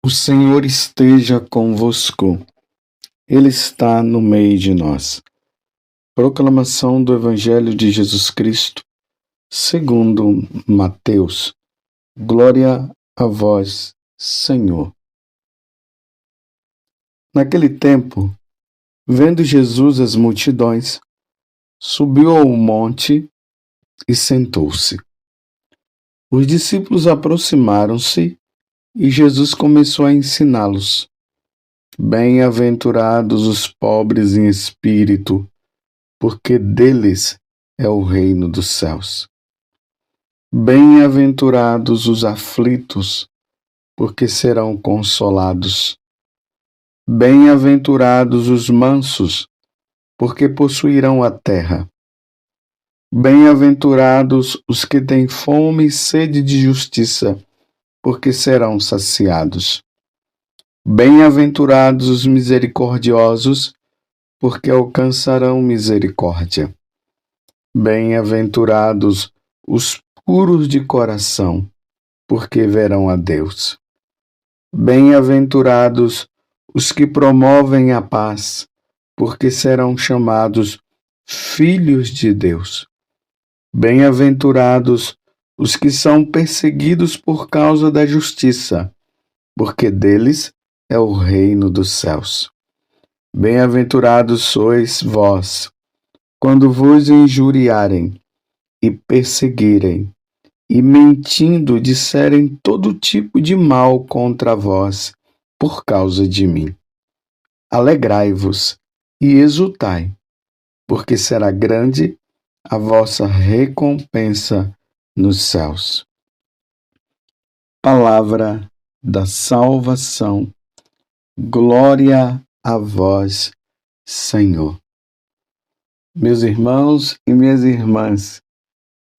O Senhor esteja convosco. Ele está no meio de nós. Proclamação do Evangelho de Jesus Cristo, segundo Mateus. Glória a vós, Senhor. Naquele tempo, vendo Jesus as multidões, subiu ao monte e sentou-se. Os discípulos aproximaram-se e Jesus começou a ensiná-los. Bem-aventurados os pobres em espírito, porque deles é o reino dos céus. Bem-aventurados os aflitos, porque serão consolados. Bem-aventurados os mansos, porque possuirão a terra. Bem-aventurados os que têm fome e sede de justiça, porque serão saciados. Bem-aventurados os misericordiosos, porque alcançarão misericórdia. Bem-aventurados os puros de coração, porque verão a Deus. Bem-aventurados os que promovem a paz, porque serão chamados filhos de Deus. Bem-aventurados os que são perseguidos por causa da justiça, porque deles é o reino dos céus. Bem-aventurados sois vós, quando vos injuriarem e perseguirem, e mentindo disserem todo tipo de mal contra vós, por causa de mim. Alegrai-vos e exultai, porque será grande a vossa recompensa nos céus. Palavra da salvação. Glória a vós, Senhor. Meus irmãos e minhas irmãs,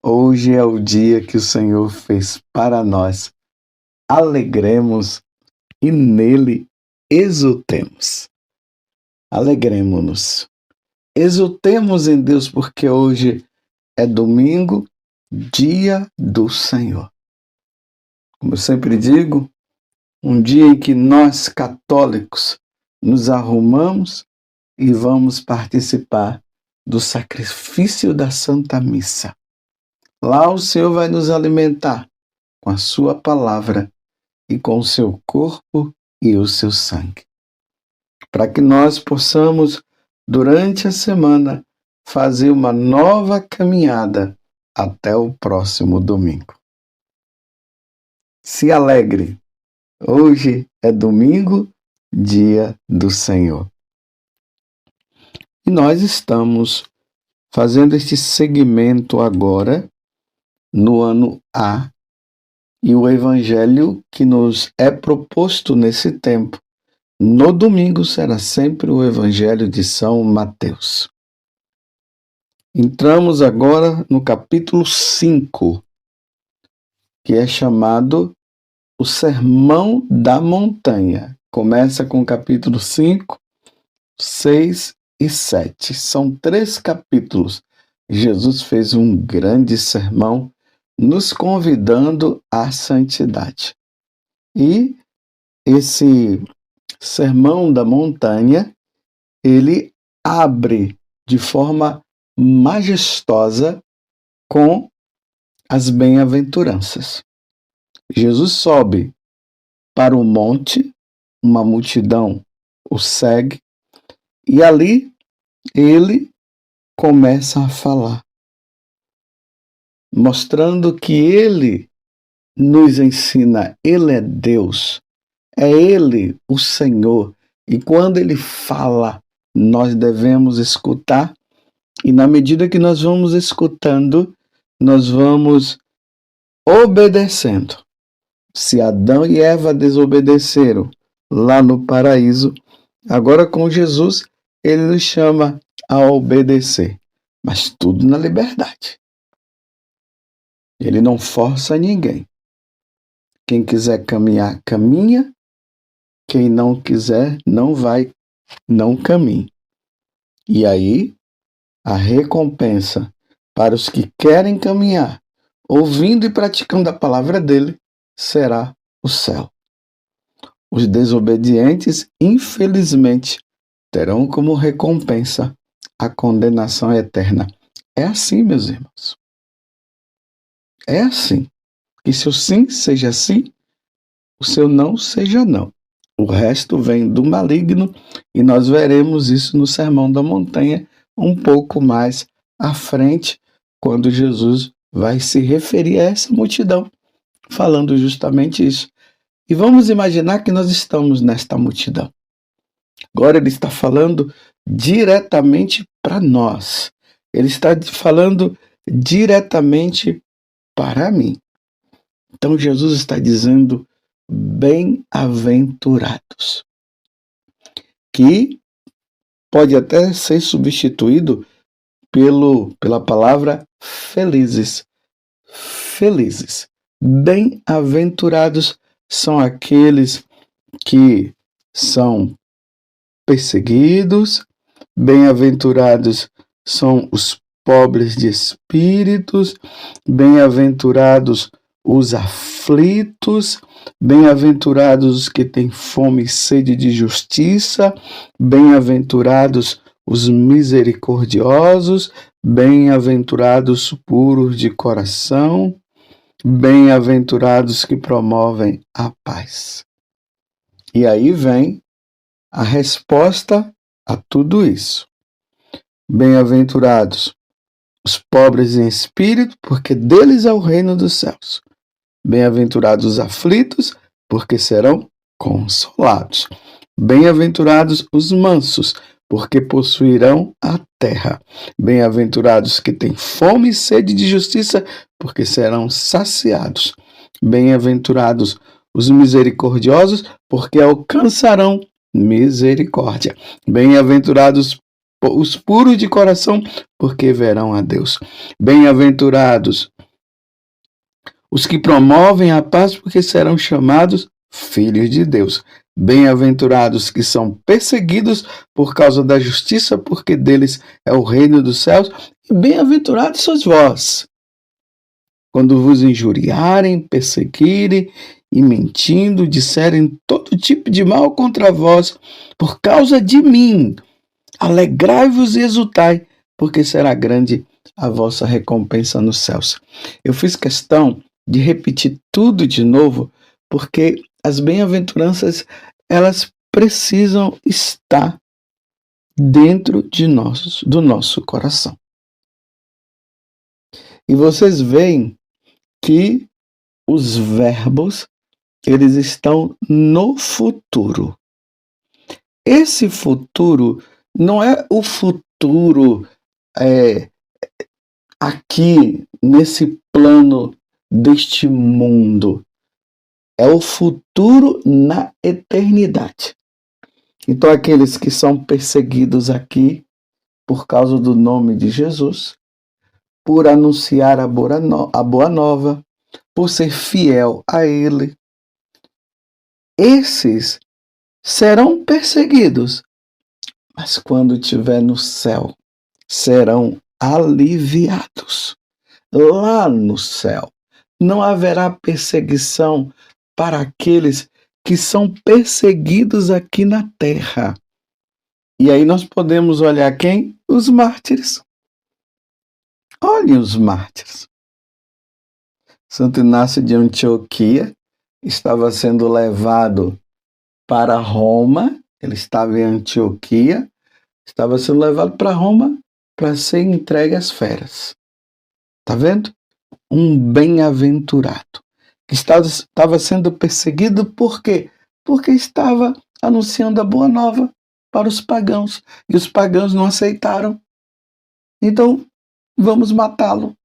hoje é o dia que o Senhor fez para nós. Alegremos e nele exultemos. Alegremo-nos. Exultemos em Deus, porque hoje é domingo, dia do Senhor. Como eu sempre digo, um dia em que nós, católicos, nos arrumamos e vamos participar do sacrifício da Santa Missa. Lá o Senhor vai nos alimentar com a sua palavra e com o seu corpo e o seu sangue, para que nós possamos, durante a semana, fazer uma nova caminhada até o próximo domingo. Se alegre! Hoje é domingo, dia do Senhor. E nós estamos fazendo este segmento agora, no ano A, e o evangelho que nos é proposto nesse tempo, no domingo, será sempre o evangelho de São Mateus. Entramos agora no capítulo 5, que é chamado o Sermão da Montanha. Começa com o capítulo 5, 6 e 7. São 3 capítulos. Jesus fez um grande sermão nos convidando à santidade. E esse Sermão da Montanha, ele abre de forma majestosa com as bem-aventuranças. Jesus sobe para o monte, uma multidão o segue, e ali ele começa a falar, mostrando que ele nos ensina, ele é Deus, é ele o Senhor, e quando ele fala, nós devemos escutar, e na medida que nós vamos escutando, nós vamos obedecendo. Se Adão e Eva desobedeceram lá no paraíso, agora com Jesus, ele nos chama a obedecer, mas tudo na liberdade. Ele não força ninguém. Quem quiser caminhar, caminha. Quem não quiser, não vai, não caminhe. E aí, a recompensa para os que querem caminhar, ouvindo e praticando a palavra dele, será o céu. Os desobedientes, infelizmente, terão como recompensa a condenação eterna. É assim, meus irmãos. É assim. Que seu sim seja sim, o seu não seja não. O resto vem do maligno e nós veremos isso no Sermão da Montanha um pouco mais à frente, quando Jesus vai se referir a essa multidão, falando justamente isso. E vamos imaginar que nós estamos nesta multidão. Agora ele está falando diretamente para nós. Ele está falando diretamente para mim. Então Jesus está dizendo bem-aventurados, que pode até ser substituído pela palavra felizes. Felizes. Bem-aventurados são aqueles que são perseguidos, bem-aventurados são os pobres de espíritos, bem-aventurados os aflitos, bem-aventurados os que têm fome e sede de justiça, bem-aventurados os misericordiosos, bem-aventurados puros de coração, bem-aventurados que promovem a paz. E aí vem a resposta a tudo isso. Bem-aventurados os pobres em espírito, porque deles é o reino dos céus. Bem-aventurados os aflitos, porque serão consolados. Bem-aventurados os mansos, porque possuirão a terra. Bem-aventurados que têm fome e sede de justiça, porque serão saciados. Bem-aventurados os misericordiosos, porque alcançarão misericórdia. Bem-aventurados os puros de coração, porque verão a Deus. Bem-aventurados os que promovem a paz, porque serão chamados filhos de Deus. Bem-aventurados que são perseguidos por causa da justiça, porque deles é o reino dos céus. E bem-aventurados sois vós, quando vos injuriarem, perseguirem e mentindo, disserem todo tipo de mal contra vós, por causa de mim. Alegrai-vos e exultai, porque será grande a vossa recompensa nos céus. Eu fiz questão de repetir tudo de novo, porque as bem-aventuranças, elas precisam estar dentro do nosso coração. E vocês veem que os verbos, eles estão no futuro. Esse futuro não é o futuro aqui nesse plano deste mundo. É o futuro na eternidade. Então, aqueles que são perseguidos aqui por causa do nome de Jesus, por anunciar a boa nova, por ser fiel a Ele, esses serão perseguidos, mas quando estiver no céu, serão aliviados. Lá no céu, não haverá perseguição para aqueles que são perseguidos aqui na terra. E aí nós podemos olhar quem? Os mártires. Olhem os mártires. Santo Inácio de Antioquia estava sendo levado para Roma, ele estava em Antioquia, estava sendo levado para Roma para ser entregue às feras. Está vendo? Um bem-aventurado que estava sendo perseguido por quê? Porque estava anunciando a boa nova para os pagãos e os pagãos não aceitaram. Então, vamos matá-lo.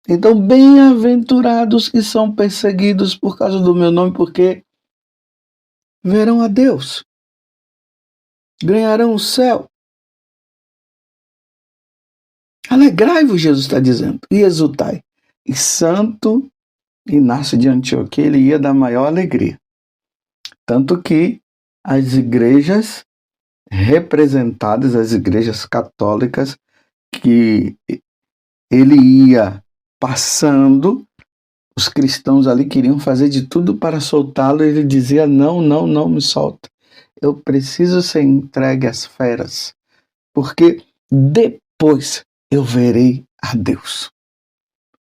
Então, bem-aventurados que são perseguidos por causa do meu nome, porque verão a Deus, ganharão o céu. Alegrai-vos, Jesus está dizendo, e exultai. E Santo Inácio de Antioquia, ele ia dar maior alegria. Tanto que as igrejas representadas, as igrejas católicas, que ele ia passando, Os cristãos ali queriam fazer de tudo para soltá-lo e ele dizia: não, não, não me solta. Eu preciso ser entregue às feras, porque depois eu verei a Deus.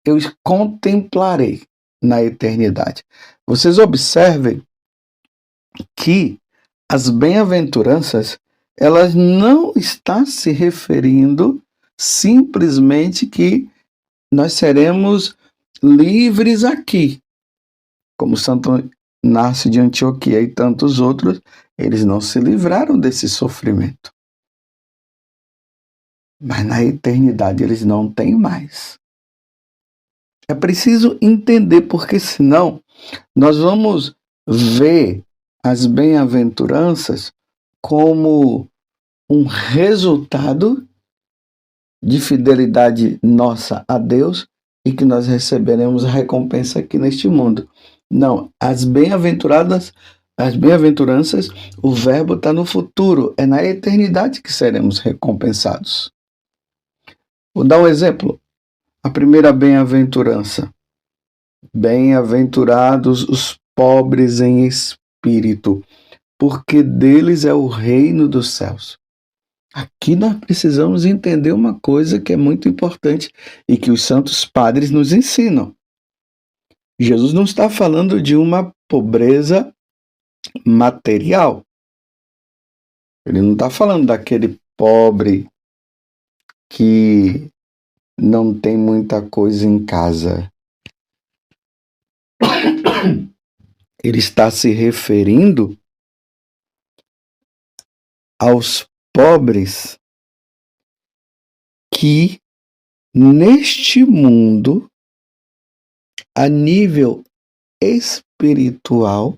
Eu contemplarei na eternidade. Vocês observem que as bem-aventuranças, elas não estão se referindo simplesmente que nós seremos livres aqui, como Santo Inácio de Antioquia e tantos outros, eles não se livraram desse sofrimento. Mas na eternidade eles não têm mais. É preciso entender, porque senão nós vamos ver as bem-aventuranças como um resultado de fidelidade nossa a Deus e que nós receberemos a recompensa aqui neste mundo. Não, as bem-aventuranças, o verbo está no futuro, é na eternidade que seremos recompensados. Vou dar um exemplo. A primeira bem-aventurança. Bem-aventurados os pobres em espírito, porque deles é o reino dos céus. Aqui nós precisamos entender uma coisa que é muito importante e que os santos padres nos ensinam. Jesus não está falando de uma pobreza material. Ele não está falando daquele pobre que não tem muita coisa em casa. Ele está se referindo aos pobres que neste mundo, a nível espiritual,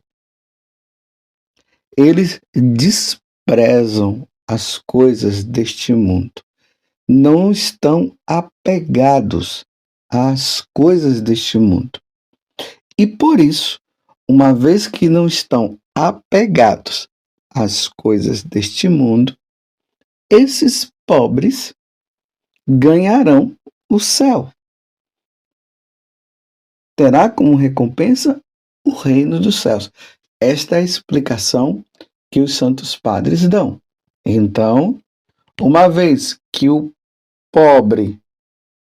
eles desprezam as coisas deste mundo. Não estão apegados às coisas deste mundo. E por isso, uma vez que não estão apegados às coisas deste mundo, esses pobres ganharão o céu. Terá como recompensa o reino dos céus. Esta é a explicação que os santos padres dão. Então, uma vez que o pobre,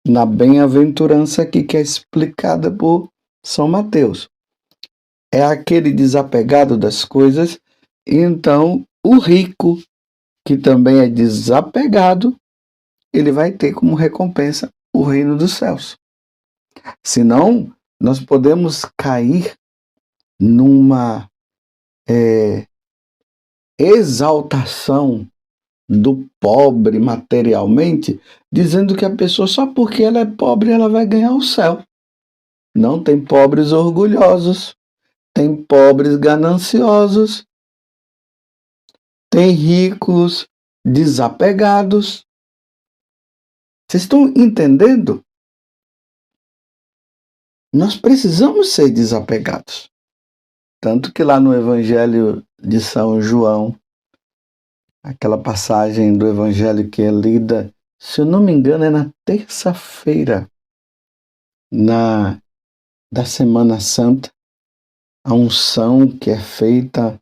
na bem-aventurança aqui que é explicada por São Mateus, é aquele desapegado das coisas, então o rico, que também é desapegado, ele vai ter como recompensa o reino dos céus. Senão, nós podemos cair numa exaltação do pobre materialmente, dizendo que a pessoa, só porque ela é pobre, ela vai ganhar o céu. Não, tem pobres orgulhosos, tem pobres gananciosos, tem ricos desapegados. Vocês estão entendendo? Nós precisamos ser desapegados. Tanto que lá no Evangelho de São João, aquela passagem do Evangelho que é lida, se eu não me engano, é na terça-feira da Semana Santa, a unção que é feita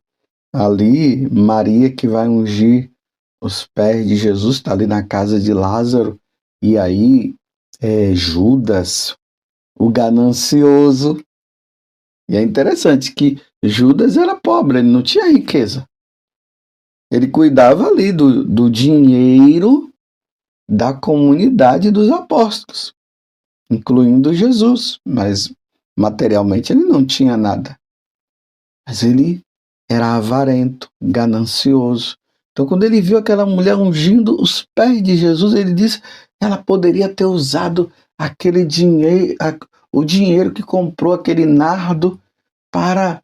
ali, Maria que vai ungir os pés de Jesus, está ali na casa de Lázaro, e aí Judas, o ganancioso, e é interessante que Judas era pobre, ele não tinha riqueza. Ele cuidava ali do dinheiro da comunidade dos apóstolos, incluindo Jesus, mas materialmente ele não tinha nada. Mas ele era avarento, ganancioso. Então, quando ele viu aquela mulher ungindo os pés de Jesus, ele disse: ela poderia ter usado aquele dinheiro, o dinheiro que comprou aquele nardo para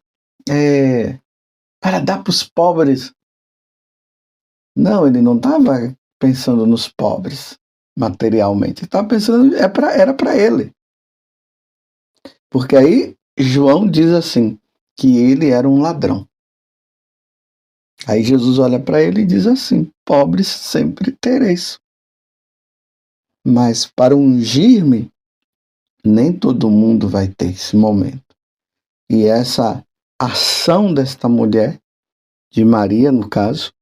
dar para os pobres. Não, ele não estava pensando nos pobres materialmente. Ele estava pensando, era para ele. Porque aí João diz assim, que ele era um ladrão. Aí Jesus olha para ele e diz assim: pobres sempre tereis, mas para ungir-me Nem todo mundo vai ter esse momento. E essa ação desta mulher, de Maria no caso,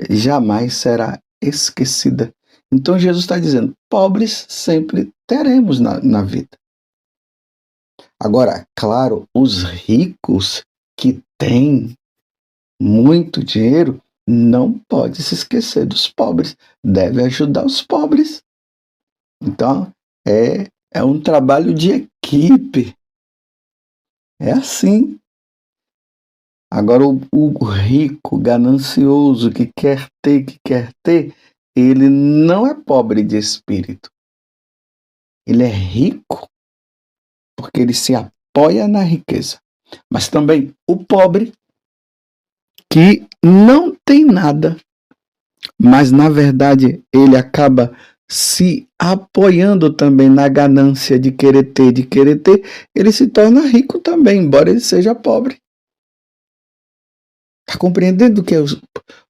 jamais será esquecida. Então Jesus está dizendo, pobres sempre teremos na vida. Agora, claro, os ricos que têm muito dinheiro não pode se esquecer dos pobres, deve ajudar os pobres. Então, é um trabalho de equipe. É assim. Agora, o rico, ganancioso, que quer ter, ele não é pobre de espírito. Ele é rico porque ele se apoia na riqueza. Mas também o pobre, que não tem nada, mas na verdade ele acaba se apoiando também na ganância de querer ter, ele se torna rico também, embora ele seja pobre. Está compreendendo o que é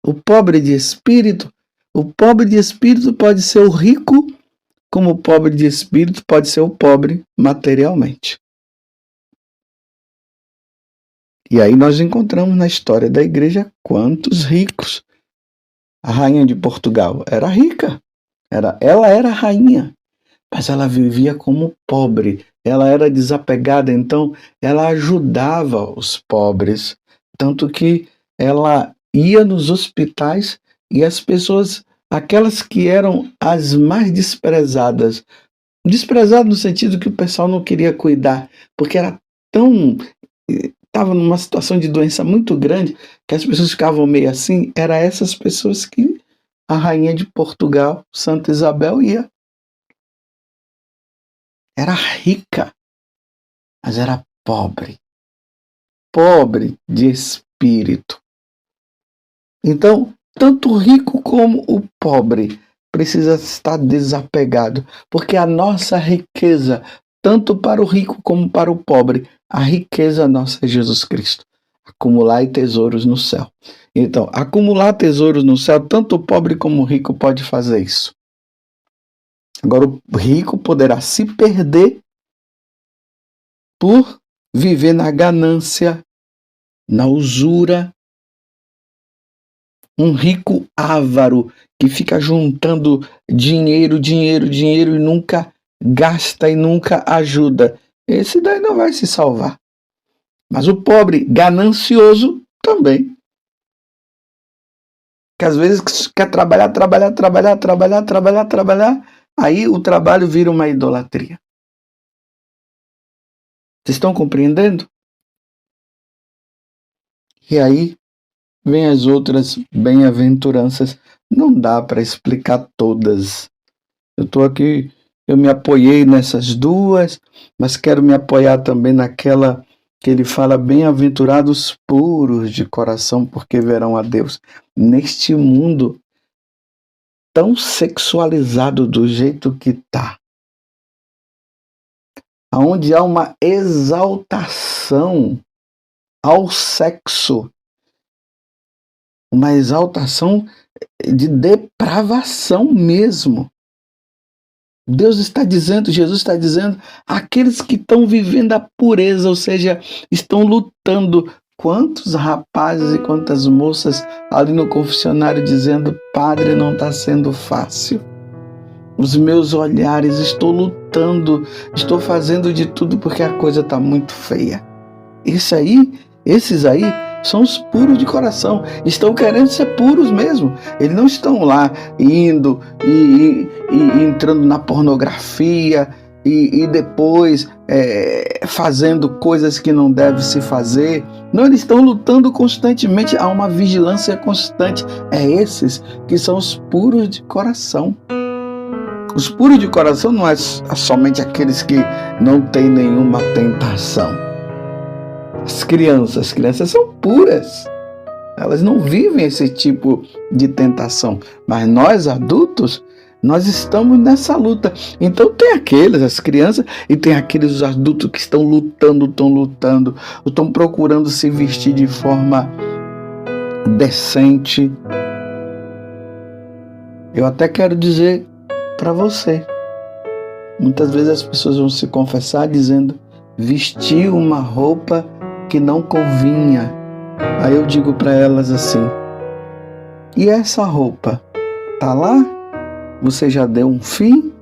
o pobre de espírito? O pobre de espírito pode ser o rico, como o pobre de espírito pode ser o pobre materialmente. E aí nós encontramos na história da igreja quantos ricos. A rainha de Portugal era rica, ela era rainha, mas ela vivia como pobre, ela era desapegada, então ela ajudava os pobres, tanto que ela ia nos hospitais e as pessoas, aquelas que eram as mais desprezadas no sentido que o pessoal não queria cuidar, porque era tão estava numa situação de doença muito grande, que as pessoas ficavam meio assim, era essas pessoas que a rainha de Portugal, Santa Isabel, ia. Era rica, mas era pobre. Pobre de espírito. Então, tanto o rico como o pobre precisa estar desapegado, porque a nossa riqueza, tanto para o rico como para o pobre, a riqueza nossa é Jesus Cristo. Acumular tesouros no céu. Então, acumular tesouros no céu, tanto o pobre como o rico pode fazer isso. Agora, o rico poderá se perder por viver na ganância, na usura. Um rico avaro que fica juntando dinheiro e nunca gasta e nunca ajuda. Esse daí não vai se salvar. Mas o pobre ganancioso também. Que às vezes quer trabalhar, aí o trabalho vira uma idolatria. Vocês estão compreendendo? E aí vem as outras bem-aventuranças. Não dá para explicar todas. Eu estou aqui, eu me apoiei nessas duas, mas quero me apoiar também naquela que ele fala, bem-aventurados puros de coração, porque verão a Deus. Neste mundo tão sexualizado do jeito que está, onde há uma exaltação ao sexo, uma exaltação de depravação mesmo. Deus está dizendo, Jesus está dizendo, aqueles que estão vivendo a pureza, ou seja, estão lutando. Quantos rapazes e quantas moças ali no confessionário dizendo, Padre, não está sendo fácil. Os meus olhares, estou lutando, estou fazendo de tudo porque a coisa está muito feia. Esses aí são os puros de coração, estão querendo ser puros mesmo. Eles não estão lá indo e entrando na pornografia e depois fazendo coisas que não deve se fazer. Não, eles estão lutando constantemente, há uma vigilância constante. É esses que são os puros de coração. Os puros de coração não é somente aqueles que não têm nenhuma tentação. As crianças são puras. Elas não vivem esse tipo de tentação. Mas nós, adultos, nós estamos nessa luta. Então tem aqueles, as crianças, e tem aqueles adultos que estão lutando, estão procurando se vestir de forma decente. Eu até quero dizer para você, Muitas vezes as pessoas vão se confessar dizendo: vestir uma roupa que não convinha. Aí eu digo para elas assim: e essa roupa tá lá? Você já deu um fim?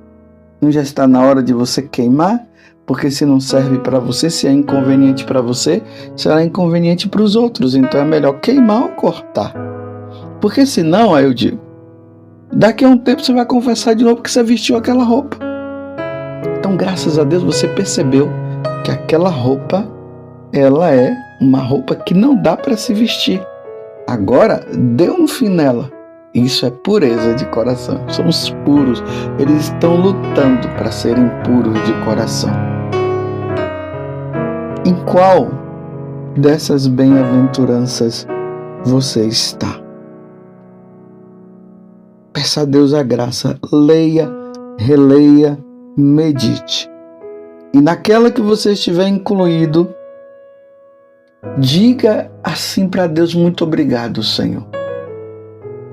Não já está na hora de você queimar? Porque se não serve para você, se é inconveniente para você, será inconveniente para os outros. Então é melhor queimar ou cortar. Porque senão, aí eu digo, daqui a um tempo você vai confessar de novo que você vestiu aquela roupa. Então, graças a Deus, você percebeu que aquela roupa, ela é uma roupa que não dá para se vestir. Agora, dê um fim nela. Isso é pureza de coração. Somos puros. Eles estão lutando para serem puros de coração. Em qual dessas bem-aventuranças você está? Peça a Deus a graça. Leia, releia, medite. E naquela que você estiver incluído, diga assim para Deus: muito obrigado, Senhor.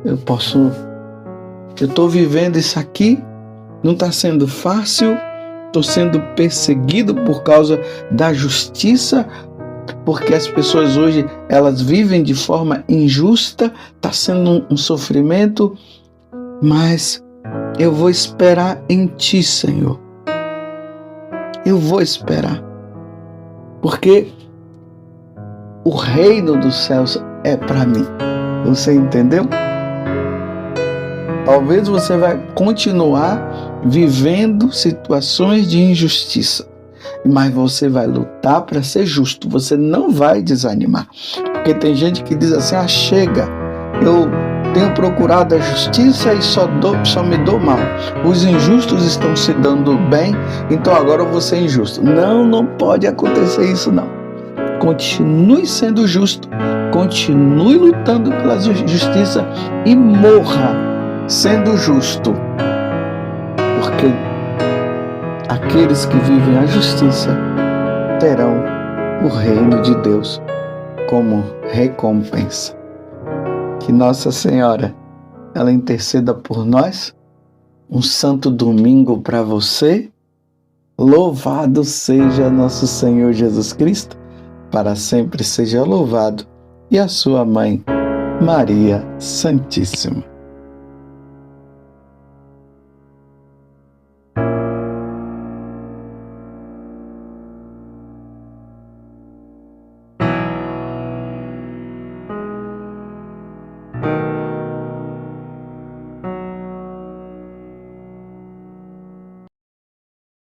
Eu estou vivendo isso aqui, não está sendo fácil, estou sendo perseguido por causa da justiça, porque as pessoas hoje, elas vivem de forma injusta, está sendo um sofrimento, mas eu vou esperar em Ti, Senhor. Eu vou esperar, porque o reino dos céus é para mim. Você entendeu? Talvez você vai continuar vivendo situações de injustiça, mas você vai lutar para ser justo. Você não vai desanimar, porque tem gente que diz assim: chega, eu tenho procurado a justiça e só me dou mal. Os injustos estão se dando bem, então agora eu vou ser injusto. Não pode acontecer isso não. Continue sendo justo, continue lutando pela justiça e morra sendo justo, porque aqueles que vivem a justiça terão o reino de Deus como recompensa. Que Nossa Senhora, ela interceda por nós. Um santo domingo para você. Louvado seja nosso Senhor Jesus Cristo, para sempre seja louvado, e a sua mãe, Maria Santíssima.